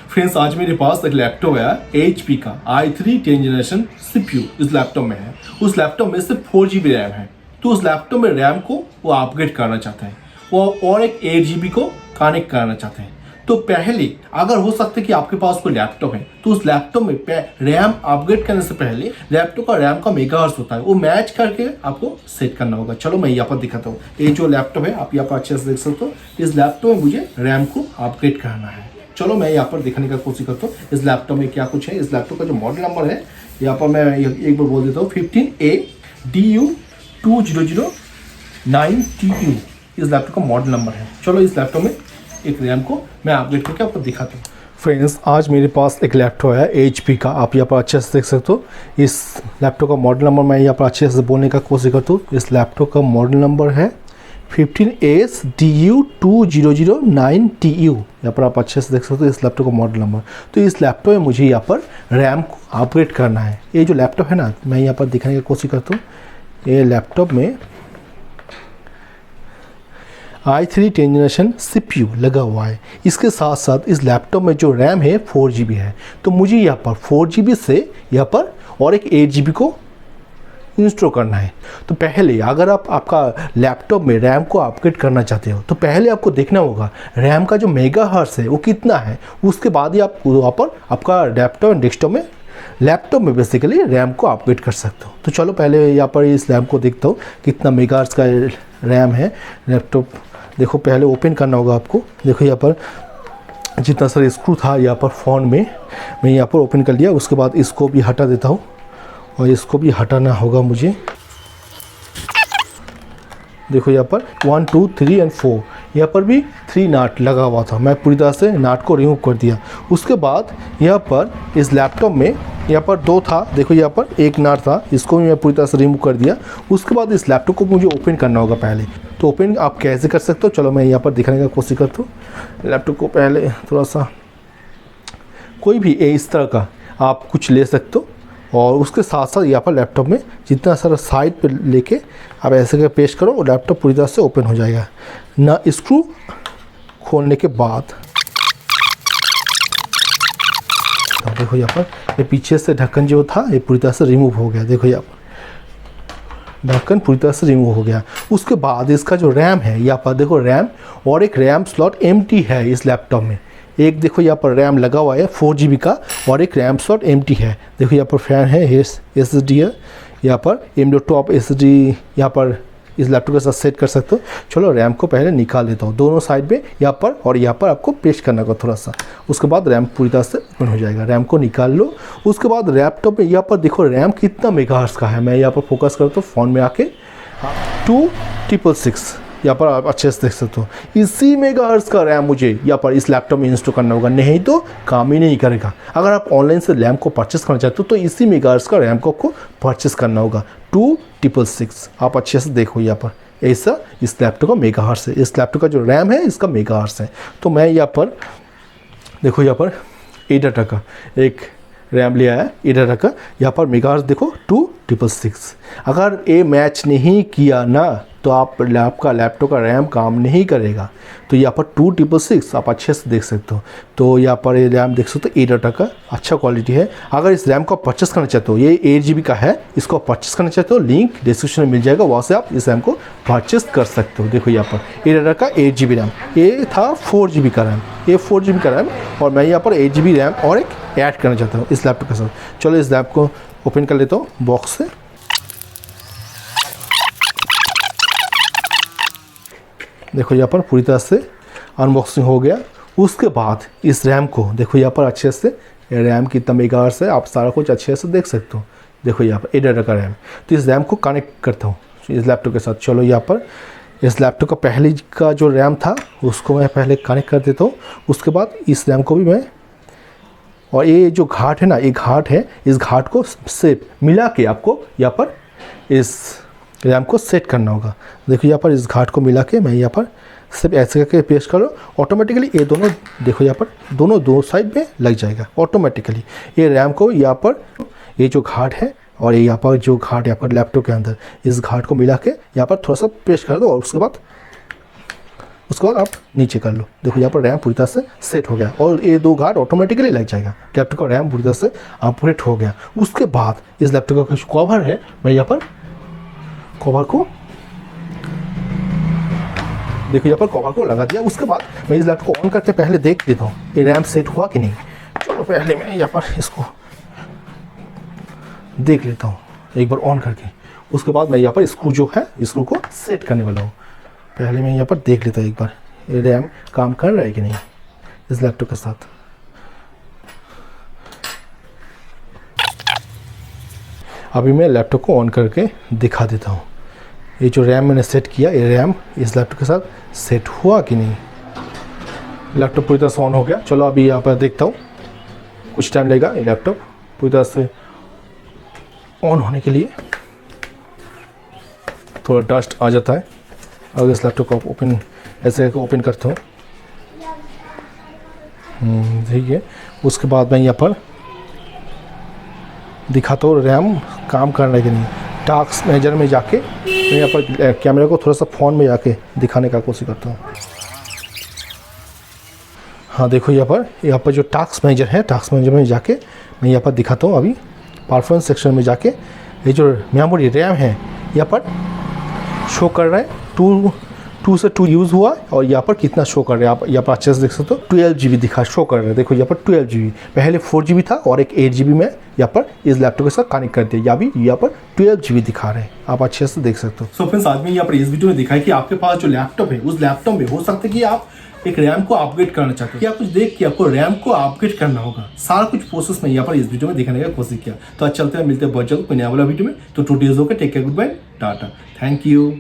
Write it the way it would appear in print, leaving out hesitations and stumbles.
Friends आज मेरे पास एक लैपटॉप है HP का i3 10 जनरेशन CPU इस लैपटॉप में है। उस लैपटॉप में सिर्फ 4 GB रैम है। तो उस लैपटॉप में रैम को वो अपग्रेड करना चाहते हैं, वो और एक 8 GB को कनेक्ट करना चाहते हैं। तो पहले अगर हो सकता है कि आपके पास कोई लैपटॉप है तो उस लैपटॉप में रैम अपग्रेड करने से पहले लैपटॉप का रैम का मेगाहर्ट्ज़ होता है, वो मैच करके आपको सेट करना होगा। चलो मैं यहाँ पर दिखाता हूँ। ये जो लैपटॉप है आप यहाँ पर अच्छे से देख सकते हो। इस लैपटॉप में मुझे रैम को अपग्रेड करना है। चलो मैं यहाँ पर दिखाने का कोशिश करता हूँ इस लैपटॉप में क्या कुछ है। इस लैपटॉप का जो मॉडल नंबर है यहाँ पर मैं एक बार बोल देता हूँ 15ADU2009TU इस लैपटॉप का मॉडल नंबर है। चलो इस लैपटॉप में एक रैम को मैं अपडेट करके आपको दिखाता हूँ। फ्रेंड्स आज मेरे पास एक लैपटॉप है HP का, आप यहाँ पर अच्छे से देख सकते हो। इस लैपटॉप का मॉडल नंबर मैं यहाँ पर अच्छे से बोलने का कोशिश करता हूँ। इस लैपटॉप का मॉडल नंबर है 15ADU2009TU। यहाँ पर आप अच्छे से देख सकते हो इस लैपटॉप का मॉडल नंबर। तो इस लैपटॉप में मुझे यहाँ पर रैम को अपग्रेड करना है। ये जो लैपटॉप है ना, मैं यहाँ पर दिखाने की कोशिश करता हूँ। ये लैपटॉप में i3 10 जनरेशन CPU लगा हुआ है। इसके साथ साथ इस लैपटॉप में जो रैम है 4 GB है। तो मुझे यहाँ पर 4 GB से यहाँ पर और एक 8 GB को इंस्टॉल करना है। तो पहले अगर आप आपका लैपटॉप में रैम को अपग्रेड करना चाहते हो तो पहले आपको देखना होगा रैम का जो मेगाहर्ट्ज़ है वो कितना है। उसके बाद ही आप वहाँ पर आपका लैपटॉप लैपटॉप में बेसिकली रैम को अपग्रेड कर सकते हो। तो चलो पहले यहाँ पर इस रैम को देखता हूँ कितना मेगाहर्ट्ज़ का रैम है लैपटॉप। देखो पहले ओपन करना होगा आपको। देखो यहाँ पर जितना सारा स्क्रू था यहाँ पर फ़ोन में मैं यहाँ पर ओपन कर लिया। उसके बाद इसको भी हटा देता हूँ और इसको भी हटाना होगा मुझे। देखो यहाँ पर 1 2 3 एंड 4 यहाँ पर भी 3 नाट लगा हुआ था। मैं पूरी तरह से नाट को रिमूव कर दिया। उसके बाद यहाँ पर इस लैपटॉप में यहाँ पर 2 था। देखो यहाँ पर 1 नाट था, इसको भी मैं पूरी तरह से रिमूव कर दिया। उसके बाद इस लैपटॉप को मुझे ओपन करना होगा पहले। तो ओपन आप कैसे कर सकते हो, चलो मैं यहाँ पर दिखाने का कोशिश करता हूँ। लैपटॉप को पहले थोड़ा सा कोई भी इस तरह का आप कुछ ले सकते हो और उसके साथ साथ यहाँ पर लैपटॉप में जितना सारा साइड पे लेके आप ऐसे करके पेस्ट करो और लैपटॉप पूरी तरह से ओपन हो जाएगा। ना स्क्रू खोलने के बाद तो देखो यहाँ पर ये पीछे से ढक्कन जो था ये पूरी तरह से रिमूव हो गया। देखो यहाँ पर ढक्कन पूरी तरह से रिमूव हो गया। उसके बाद इसका जो रैम है यहाँ पर देखो रैम और एक रैम स्लॉट एम्प्टी है इस लैपटॉप में। एक देखो यहाँ पर रैम लगा हुआ है 4 GB का और एक रैम स्लॉट एम्प्टी है। देखो यहाँ पर फैन है, SSD है, यहाँ पर M.2 SSD यहाँ पर इस लैपटॉप के साथ सेट कर सकते हो। चलो रैम को पहले निकाल लेता हूँ। दोनों साइड में यहाँ पर और यहाँ पर आपको पेस्ट करना होगा थोड़ा सा। उसके बाद रैम पूरी तरह से ओपन हो जाएगा। रैम को निकाल लो। उसके बाद लैपटॉप में यहाँ पर देखो रैम कितना मेगाहर्ट्ज़ का है। मैं यहाँ पर फोकस करता हूँ फ़ोन में आके 2666 यहाँ पर आप अच्छे से देख सकते हो। इसी मेगाहर्ट्ज़ का रैम मुझे यहाँ पर इस लैपटॉप में इंस्टॉल करना होगा, नहीं तो काम ही नहीं करेगा। अगर आप ऑनलाइन से रैम को परचेस करना चाहते हो तो इसी मेगाहर्ट्ज़ का रैम को आपको परचेस करना होगा 2666। आप अच्छे से देखो यहाँ पर ऐसा इस लैपटॉप का मेगाहर्ट्ज़ है। इस लैपटॉप का जो रैम है इसका मेगाहर्ट्ज़ है। तो मैं यहाँ पर देखो यहाँ पर 8 डाटा का एक रैम लिया है। 8 डाटा का यहाँ पर मेगाहर्ट्ज़ देखो 2666। अगर ये मैच नहीं किया ना तो आपका लैपटॉप का रैम काम नहीं करेगा। तो यहाँ पर 2666 आप अच्छे से देख सकते हो। तो यहाँ पर ये रैम देख सकते हो 8 डाटा का अच्छा क्वालिटी है। अगर इस रैम को परचेस करना चाहते हो, ये 8 GB का है, इसको परचेस करना चाहते हो लिंक डिस्क्रिप्शन में मिल जाएगा, वहाँ से आप इस रैम को परचेस कर सकते हो। देखो यहाँ पर 8 डाटा का 8 GB रैम, ये था 4 GB का रैम, ये 4 GB का रैम और मैं यहाँ पर 8 GB रैम और एक ऐड करना चाहता हूँ इस लैपटॉप के साथ। चलो इस लैप को ओपन कर लेता हूँ बॉक्स से। देखो यहाँ पर पूरी तरह से अनबॉक्सिंग हो गया। उसके बाद इस रैम को देखो यहाँ पर अच्छे से रैम कितना मेगाहर्ट्ज़ है आप सारा कुछ अच्छे से देख सकते हो। देखो यहाँ पर 8 डाटा का रैम। तो इस रैम को कनेक्ट करता हूँ इस लैपटॉप के साथ। चलो यहाँ पर इस लैपटॉप का पहले का जो रैम था उसको मैं पहले कनेक्ट कर देता हूँ। उसके बाद इस रैम को भी मैं, और ये जो घाट है ना, ये घाट है, इस घाट को से मिला के आपको यहाँ पर इस रैम को सेट करना होगा। देखो यहाँ पर इस घाट को मिला के मैं यहाँ पर सिर्फ ऐसे करके पेस्ट करो, ऑटोमेटिकली ये दोनों देखो यहाँ पर दोनों दो साइड में लग जाएगा ऑटोमेटिकली। ये रैम को यहाँ पर ये जो घाट है और ये यहाँ पर जो घाट यहाँ पर लैपटॉप के अंदर इस घाट को मिला के यहाँ पर थोड़ा सा पेस्ट कर दो और उसके बाद उसके बाद आप नीचे कर लो। देखो यहाँ पर रैम पूरी तरह से सेट हो गया और ये 2 गार्ड ऑटोमेटिकली लग जाएगा। लैपटॉप का रैम पूरी तरह से ऑपरेट हो गया। उसके बाद इस लैपटॉप का कुछ कवर है, मैं यहाँ पर कवर को देखो यहाँ पर कवर को लगा दिया। उसके बाद मैं इस लैपटॉप को ऑन करके पहले देख लेता हूँ ये रैम सेट हुआ कि नहीं। चलो पहले मैं यहाँ पर इसको देख लेता हूँ एक बार ऑन करके। उसके बाद मैं यहाँ पर स्क्रू जो है स्क्रू को सेट करने वाला हूँ। पहले मैं यहाँ पर देख लेता हूँ एक बार ये रैम काम कर रहा है कि नहीं इस लैपटॉप के साथ। अभी मैं लैपटॉप को ऑन करके दिखा देता हूँ। ये जो रैम मैंने सेट किया ये रैम इस लैपटॉप के साथ सेट हुआ कि नहीं। लैपटॉप पूरी तरह से ऑन हो गया। चलो अभी यहाँ पर देखता हूँ, कुछ टाइम लगेगा ये लैपटॉप पूरी तरह से ऑन होने के लिए। थोड़ा डस्ट आ जाता है। अगर इस लैपटॉप को ओपन ऐसे ओपन करता हूँ, ठीक है। उसके बाद मैं यहाँ पर दिखाता हूँ रैम काम कर रहा है कि नहीं। टास्क मैनेजर में जाके मैं यहाँ पर कैमरे को थोड़ा सा फ़ोन में जाके दिखाने का कोशिश करता हूँ। हाँ देखो यहाँ पर जो टास्क मैनेजर है, टास्क मैनेजर में जाके मैं यहाँ पर दिखाता हूँ। अभी परफॉर्मेंस सेक्शन में जाके ये जो मेमोरी रैम है यहाँ पर शो कर रहा है 2 से 2 यूज़ हुआ और यहाँ पर कितना शो कर रहा है आप यहाँ पर अच्छे से देख सकते हो। 12 GB दिखा शो कर रहा है। देखो यहाँ पर 12 GB, पहले 4 GB था और एक 8 GB में यहाँ पर इस लैपटॉप के साथ कनेक्ट कर दिया। यहाँ पर 12 GB दिखा रहे हैं, आप अच्छे से देख सकते हो। सो फ्रेंड्स आज मैं यहाँ पर इस वीडियो में दिखाया कि आपके पास जो लैपटॉप है उस लैपटॉप में हो सकता है कि आप एक रैम को अपग्रेड करना चाहते हो, या कुछ देख के आपको रैम को अपग्रेड करना होगा। सारा कुछ प्रोसेस में यहाँ पर इस वीडियो में दिखाने का कोशिश किया। तो आज चलते हैं, मिलते हैं बहुत जल्द कोई नया वाला वीडियो में। तो टू डेज होकर take care, good bye, ta-ta, thank you.